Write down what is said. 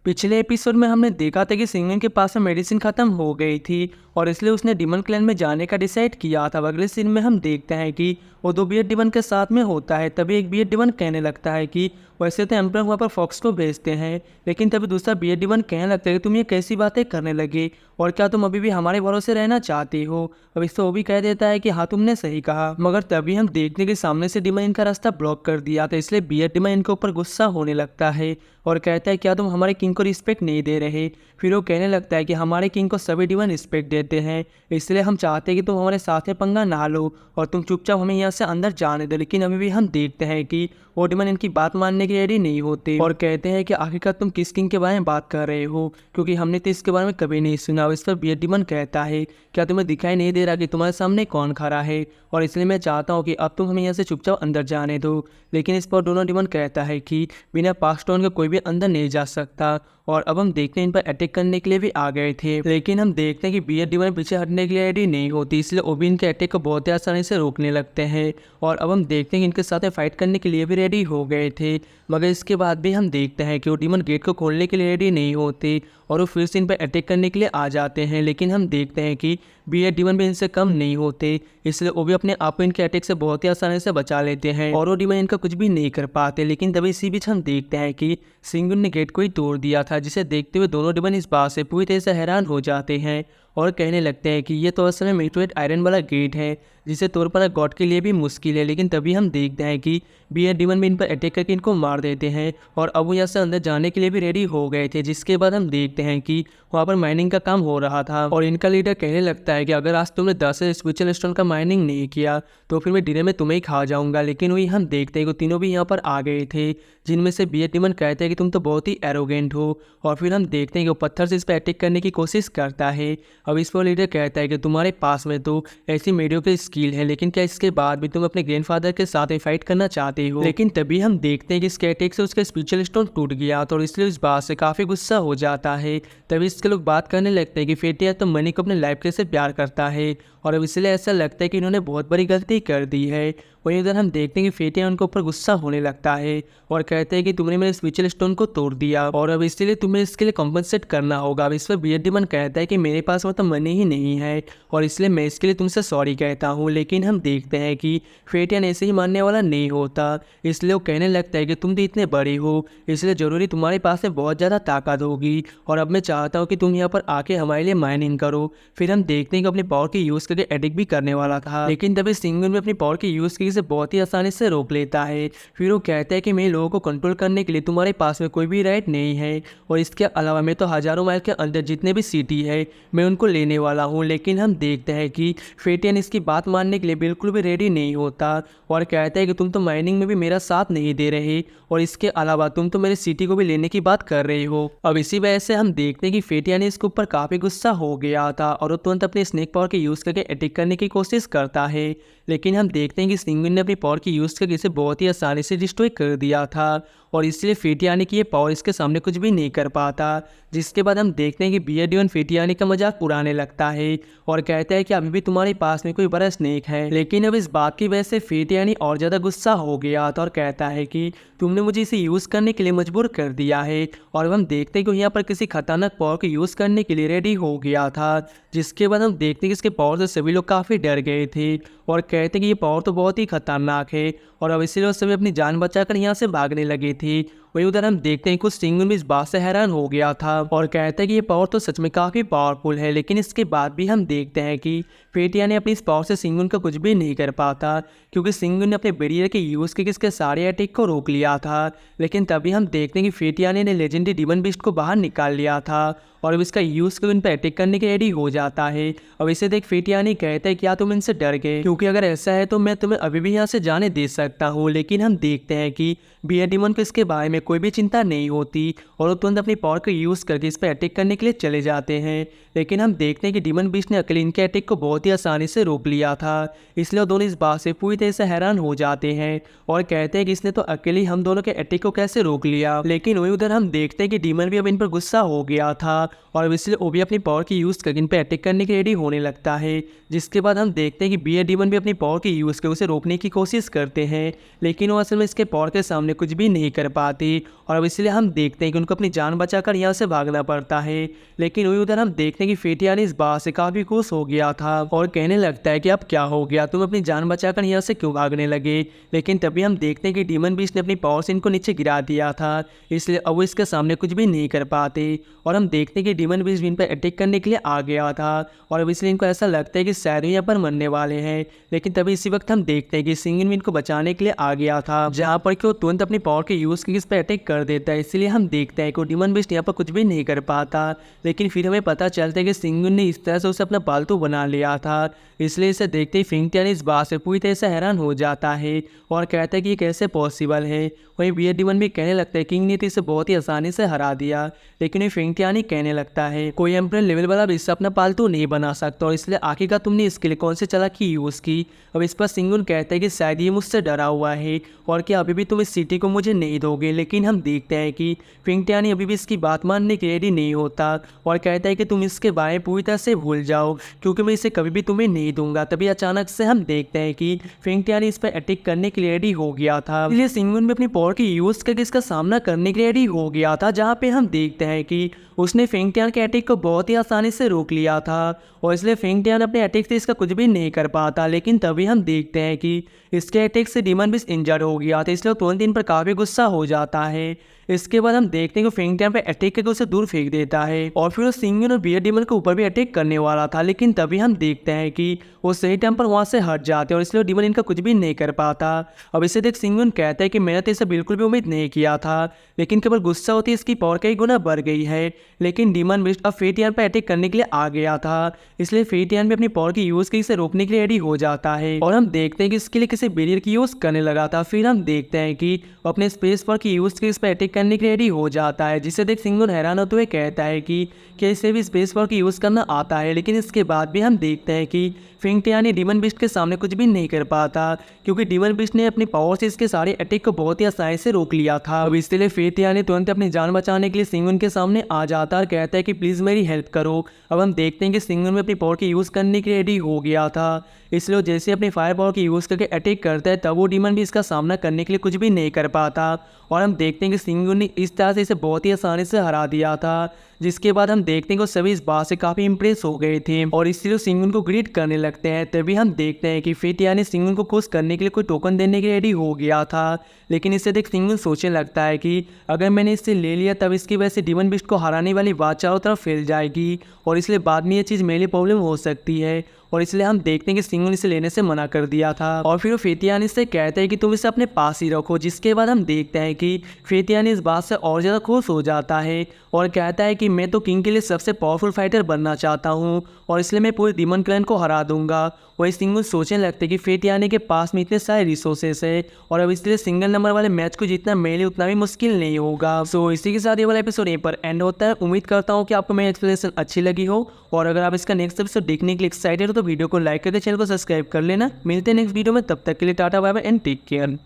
पिछले एपिसोड में हमने देखा था कि सिंगन के पास में मेडिसिन खत्म हो गई थी और इसलिए उसने डिमन क्लैन में जाने का डिसाइड किया था। अगले सीन में हम देखते हैं कि वो दो बियर्ड डिमन के साथ में होता है। तभी एक बियर्ड डिमन कहने लगता है कि वैसे तो एम्परर वहाँ पर फॉक्स को भेजते हैं, लेकिन तभी दूसरा बियर्ड डिमन कहने लगता है कि तुम ये कैसी बातें करने लगे और क्या तुम अभी भी हमारे भरोसे रहना चाहती हो। अब इससे वो भी कह देता है कि हाँ तुमने सही कहा, मगर तभी हम देखने के सामने से डिमन इनका रास्ता ब्लॉक कर दिया था। इसलिए बियर्ड डिमन इनके ऊपर गुस्सा होने लगता है और कहता है क्या तुम हमारे किंग को रिस्पेक्ट नहीं दे रहे। फिर वो कहने लगता है कि हमारे किंग को सभी डिमन रिस्पेक्ट देते हैं, इसलिए हम चाहते हैं कि तुम हमारे साथ में पंगा ना लो और तुम चुपचाप हमें यहाँ से अंदर जाने दो। लेकिन अभी भी हम देखते हैं कि वो डिमन इनकी बात मानने के रेडी नहीं होते और कहते हैं कि आखिरकार तुम किस किंग के बारे में बात कर रहे हो, क्योंकि हमने तो इसके बारे में कभी नहीं सुना। इस पर बियर्ड डिमन कहता है क्या तुम्हें दिखाई नहीं दे रहा कि तुम्हारे सामने कौन खड़ा है, और इसलिए मैं चाहता हूँ कि अब तुम हमें यहाँ से चुपचाप अंदर जाने दो। लेकिन इस पर दोनों डिमन कहता है कि बिना पास स्टोन के कोई भी अंदर नहीं जा सकता। और अब हम देखते हैं इन पर अटैक करने के लिए भी आ गए थे, लेकिन हम देखते हैं कि बियर्ड डिमन पीछे हटने के लिए रेडी नहीं होती, इसलिए वो भी इनके अटैक को बहुत ही आसानी से रोकने लगते हैं। और अब हम देखते हैं कि इनके साथ फाइट करने के लिए भी रेडी हो गए थे, मगर इसके बाद भी हम देखते हैं कि वो डिमन गेट को खोलने के लिए रेडी नहीं होते और वो फिर से इन पर अटैक करने के लिए आ जाते हैं। लेकिन हम देखते हैं कि बियर्ड डिमन भी इनसे कम नहीं होते, इसलिए वो भी अपने आप को इनके अटैक से बहुत ही आसानी से बचा लेते हैं और वो डिमन इनका कुछ भी नहीं कर पाते। लेकिन तभी इसी बीच हम देखते हैं कि सिंगुन ने गेट को ही तोड़ दिया था, जिसे देखते हुए दोनों डिमन इस बात से पूरी तरह से हैरान हो जाते हैं और कहने लगते हैं कि ये तो असल में मेटोएट आयरन वाला गेट है, जिसे तोड़ पाना गॉड के लिए भी मुश्किल है। लेकिन तभी हम देखते हैं कि बियर्ड डिमन भी इन पर अटैक करके इनको मार देते हैं और अब वो यहाँ से अंदर जाने के लिए भी रेडी हो गए थे। जिसके बाद हम देखते हैं कि वहाँ पर माइनिंग का काम हो रहा था और इनका लीडर कहने लगता है कि अगर आज तुमने 10 स्पिरिचुअल स्टोन का माइनिंग नहीं किया तो फिर मैं डिनर में तुम्हें ही खा जाऊंगा। लेकिन वही हम देखते हैं कि तीनों भी यहाँ पर आ गए थे, जिनमें से बियर्ड डिमन कहते हैं कि तुम तो बहुत ही एरोगेंट हो। और फिर हम देखते हैं कि वो पत्थर से इस पर अटैक करने की कोशिश करता है। अब इस पर लीडर कहता है कि तुम्हारे पास में तो ऐसी मेडियोकर स्किल है, लेकिन क्या इसके बाद भी तुम अपने ग्रैंडफादर के साथ फाइट करना चाहते हो। लेकिन तभी हम देखते हैं कि इसके अटैक से उसका स्पिरिचुअल स्टोन टूट गया तो इसलिए इस बात से काफी गुस्सा हो जाता है। तभी इसके लोग बात करने लगते हैं कि फेटिया तो मनी को अपने लाइफ से प्यार करता है और अब इसलिए ऐसा लगता है कि इन्होंने बहुत बड़ी गलती कर दी है। वहीं उधर हम देखते हैं कि फेटिया उनके ऊपर गुस्सा होने लगता है और कहते हैं कि तुमने मेरे स्पिरिचुअल स्टोन को तोड़ दिया और अब इसलिए तुम्हें इसके लिए कॉम्पनसेट करना होगा। अब इस पर बियर्ड डिमन कहता है कि मेरे पास मतलब मनी ही नहीं है और इसलिए मैं इसके लिए तुमसे सॉरी कहता हूँ। लेकिन हम देखते हैं कि फेटियन ऐसे ही मानने वाला नहीं होता, इसलिए वो कहने लगता है कि तुम तो इतने बड़े हो, इसलिए ज़रूरी तुम्हारे पास में बहुत ज़्यादा ताकत होगी और अब मैं चाहता हूँ कि तुम यहाँ पर आके हमारे लिए माइनिंग करो। फिर हम देखते हैं कि अपने पावर की यूज़ करके एडिक भी करने वाला था, लेकिन तभी सिंगन में अपनी पावर की यूज़ करके बहुत ही आसानी से रोक लेता है। फिर वो कहता है कि मेरे लोगों को कंट्रोल करने के लिए तुम्हारे पास में कोई भी राइट नहीं है और इसके अलावा मैं तो हज़ारों माइल के अंदर जितने भी सिटी है मैं उनको लेने वाला हूँ। लेकिन हम देखते हैं कि फेटियन इसकी बात मानने के लिए बिल्कुल भी रेडी नहीं होता और कहता है कि तुम तो माइनिंग में भी मेरा साथ नहीं दे रहे और इसके अलावा तुम तो मेरे सिटी को भी लेने की बात कर रहे हो। अब इसी वजह से हम देखते हैं कि फेटियन इसके ऊपर काफ़ी गुस्सा हो गया था और वो तुरंत अपने स्नेक पावर के यूज़ करके अटैक करने की कोशिश करता है। लेकिन हम देखते हैं कि सिंगन ने अपनी पावर की यूज़ करके इसे बहुत ही आसानी से डिस्ट्रॉय कर दिया था और इसलिए फेटियानी की ये पावर इसके सामने कुछ भी नहीं कर पाता। जिसके बाद हम देखते हैं कि बियर्ड डिमन फेटियानी का मजाक उड़ाने लगता है और कहता है कि अभी भी तुम्हारे पास में कोई बड़ा स्नेक है। लेकिन अब इस बात की वजह से फेटियानी और ज़्यादा गुस्सा हो गया था और कहता है कि तुमने मुझे इसे यूज़ करने के लिए मजबूर कर दिया है। और अब हम देखते हैं कि यहाँ पर किसी खतरनाक पावर को यूज़ करने के लिए रेडी हो गया था। जिसके बाद हम देखते हैं कि इसके पावर से सभी लोग काफ़ी डर गए थे और कहते हैं कि ये पावर तो बहुत ही खतरनाक है और अब इसलिए वो सभी अपनी जान बचाकर यहाँ से भागने लगे थे। वही उधर हम देखते हैं कुछ सिंगन भी इस बात से हैरान हो गया था और कहते हैं कि ये पावर तो सच में काफ़ी पावरफुल है। लेकिन इसके बाद भी हम देखते हैं कि फेटिया ने अपनी इस पावर से सिंगन का कुछ भी नहीं कर पाता, क्योंकि सिंगन ने अपने बैरियर के यूज़ करके इसके सारे अटैक को रोक लिया था। लेकिन तभी हम देखते हैं कि फेटिया ने लेजेंडरी डिमन बीस्ट को बाहर निकाल लिया था और अब इसका यूज़ कर उन पर अटैक करने के रेडी हो जाता है। अब इसे देख फेटियानी कहता है क्या तुम इनसे डर गए, क्योंकि अगर ऐसा है तो मैं तुम्हें अभी भी यहाँ से जाने दे सकता हूँ। लेकिन हम देखते हैं कि बियर्ड डिमन को इसके बारे में कोई भी चिंता नहीं होती और वो तुरंत अपनी पावर को यूज़ करके इस पर अटैक करने के लिए चले जाते हैं। लेकिन हम देखते हैं कि डिमन बीस्ट ने अकेले इनके अटैक को बहुत ही आसानी से रोक लिया था, इसलिए वो दोनों इस बात से पूरी तरह से हैरान हो जाते हैं और कहते हैं कि इसने तो अकेले हम दोनों के अटैक को कैसे रोक लिया। लेकिन वही उधर हम देखते हैं कि डिमन भी अब इन पर गुस्सा हो गया था और इसलिए वो भी अपनी पावर की यूज़ करके इन पर अटैक करने के रेडी होने लगता है। जिसके बाद हम देखते हैं कि बियर्ड डिमन भी अपनी पावर की यूज़ करके उसे रोकने की कोशिश करते हैं, लेकिन वो असल में इसके पावर के सामने कुछ भी नहीं कर पाती थी और अब इसलिए हम देखते हैं कि उनको अपनी जान बचाकर यहाँ से भागना पड़ता है। लेकिन वही उधर हम देखते हैं कि फेटियानी इस बात से काफ़ी खुश हो गया था और कहने लगता है कि अब क्या हो गया, तुम अपनी जान बचाकर यहाँ से क्यों भागने लगे। लेकिन तभी हम देखते हैं कि डीमन बीस्ट ने अपनी पावर से इनको नीचे गिरा दिया था, इसलिए अब वो इसके सामने कुछ भी नहीं कर पाते। और हम देखते हैं कि डीमन बीस्ट इन पर अटैक करने के लिए आ गया था और अब इसलिए इनको ऐसा लगता है कि शायद यहाँ पर मरने वाले हैं। लेकिन तभी इसी वक्त हम देखते हैं कि सिंगन इनको बचाने के लिए आ गया था, जहाँ पर कि वो तुरंत अपनी पावर के यूज करके इस पर अटैक कर देता है। इसलिए हम देखते हैं कि डीमन बीस्ट यहाँ पर कुछ भी नहीं कर पाता। लेकिन फिर हमें पता चलता है कि सिंगन ने इस तरह से उसे अपना पालतू बना लिया था, इसलिए इसे देखते ही फिंगटियानी इस बात से पूरी तरह से हैरान हो जाता है और कहता है कि ये कैसे पॉसिबल है। वहीं बियर डीमन भी कहने लगता है किंग ने तो इसे बहुत ही आसानी से हरा दिया। लेकिन ये फिंगटियानी कहने लगता है कोई एम्परर लेवल वाला भी इससे अपना पालतू नहीं बना सकता और इसलिए आखिरकार तुमने इसके लिए कौन से चालाकी यूज़ की। अब इस पर सिंगुन कहता है कि शायद ये मुझसे डरा हुआ है और कि अभी भी तुम इस सिटी को मुझे नहीं दोगे। लेकिन हम देखते हैं कि फिंगटियानी अभी भी इसकी बात मानने के रेडी नहीं होता और कहता है कि तुम इसके बारे में पूरी तरह से भूल जाओ क्योंकि मैं इसे कभी भी तुम्हें नहीं दूंगा। तभी अचानक से हम देखते हैं कि फिंगटियानी इस पर अटैक करने के लिए रेडी हो गया था, इसलिए सिंगुन भी अपनी पावर की यूज करके इसका सामना करने के लिए रेडी हो गया था, जहाँ पे हम देखते हैं कि उसने फिंगटियान के अटैक को बहुत ही आसानी से रोक लिया था और इसलिए फिंगटियान अपने अटैक से इसका कुछ भी नहीं कर पाता। लेकिन तभी हम देखते हैं कि इसके अटैक से डीमन बीस्ट इंजर्ड हो गया था, इसलिए तुरंत इन पर काफ़ी गुस्सा हो जाता है। इसके बाद हम देखते हैं कि फिंगटियान पे अटैक करके उसे दूर फेंक देता है और फिर वो सिंगन और बियर डीमन के ऊपर भी अटैक करने वाला था। लेकिन तभी हम देखते हैं कि वो सही टाइम पर वहाँ से हट जाते हैं और इसलिए डीमन इनका कुछ भी नहीं कर पाता। अब इसे देख सिंगन कहता है कि मैंने तो इसे बिल्कुल भी उम्मीद नहीं किया था, लेकिन केवल गुस्सा होती है इसकी पावर कई गुना बढ़ गई है। लेकिन डीमन बीस्ट अब फेटियान पर अटैक करने के लिए आ गया था, इसलिए फेटियान भी अपनी पावर की यूज की इसे रोकने के लिए रेडी हो जाता है और हम देखते हैं कि इसके लिए किसी बैरियर की यूज करने लगा था। फिर हम देखते हैं कि वो अपने स्पेस पावर की यूज की इस पर अटैक करने के लिए रेडी हो जाता है, जिसे देख सिंगन हैरान होते हुए कहता है कि इसे भी स्पेस पावर की यूज करना आता है। लेकिन इसके बाद भी हम देखते हैं कि फिंगटियानी डीमन बीस्ट के सामने कुछ भी नहीं कर पाता क्योंकि डीमन बीस्ट ने अपनी पावर से इसके सारे अटैक को बहुत ही आसानी से रोक लिया था। अब इसलिए फिंगटियानी तुरंत अपनी जान बचाने के लिए सिंगन के सामने आ जाता और कहता है कि प्लीज़ मेरी हेल्प करो। अब हम देखते हैं कि सिंगन में अपनी पावर की यूज़ करने के लिए रेडी हो गया था, इसलिए जैसे अपनी फायर पावर की यूज़ करके अटैक करता है तब वो डीमन भी इसका सामना करने के लिए कुछ भी नहीं कर पाता और हम देखते हैं कि सिंगन ने इस तरह से इसे बहुत ही आसानी से हरा दिया था। जिसके बाद हम देखते हैं कि सभी इस बात से काफ़ी इंप्रेस हो गए थे और इसलिए सिंगन को ग्रीट करने लगते हैं। तभी हम देखते हैं कि फेटियानी सिंगन को खुश करने के लिए कोई टोकन देने के लिए रेडी हो गया था। लेकिन इससे देख सिंगन सोचने लगता है कि अगर मैंने इससे ले लिया तब इसकी वजह से डीमन बीस्ट को हराने वाली बात चारों तरफ फैल जाएगी और इसलिए बाद में ये चीज़ मेरे लिए प्रॉब्लम हो सकती है और इसलिए हम देखते हैं कि सिंगन इसे लेने से मना कर दिया था और फिर वो फेटियानी से कहते हैं कि तुम इसे अपने पास ही रखो। जिसके बाद हम देखते हैं कि फेटियानी इस बात से और ज़्यादा खुश हो जाता है और कहता है कि मैं तो किंग के लिए सबसे पावरफुल फाइटर बनना चाहता हूँ और इसलिए मैं पूरे डीमन क्लैन को हरा दूंगा। वही सिंगन सोचने लगते कि फेटियानी के पास में इतने सारे रिसोर्सेस है और अब इसलिए सिंगल नंबर वाले मैच को जीतना मेरे लिए उतना भी मुश्किल नहीं होगा। सो इसी के साथ ये वाला एपिसोड यहीं पर एंड होता है। उम्मीद करता हूँ कि आपको मेरी एक्सप्लेनेशन अच्छी लगी हो और अगर आप इसका नेक्स्ट एपिसोड देखने के लिए एक्साइटेड हो तो वीडियो को लाइक करके चैनल को सब्सक्राइब कर लेना। मिलते हैं नेक्स्ट वीडियो में, तब तक के लिए tata bye bye and take care.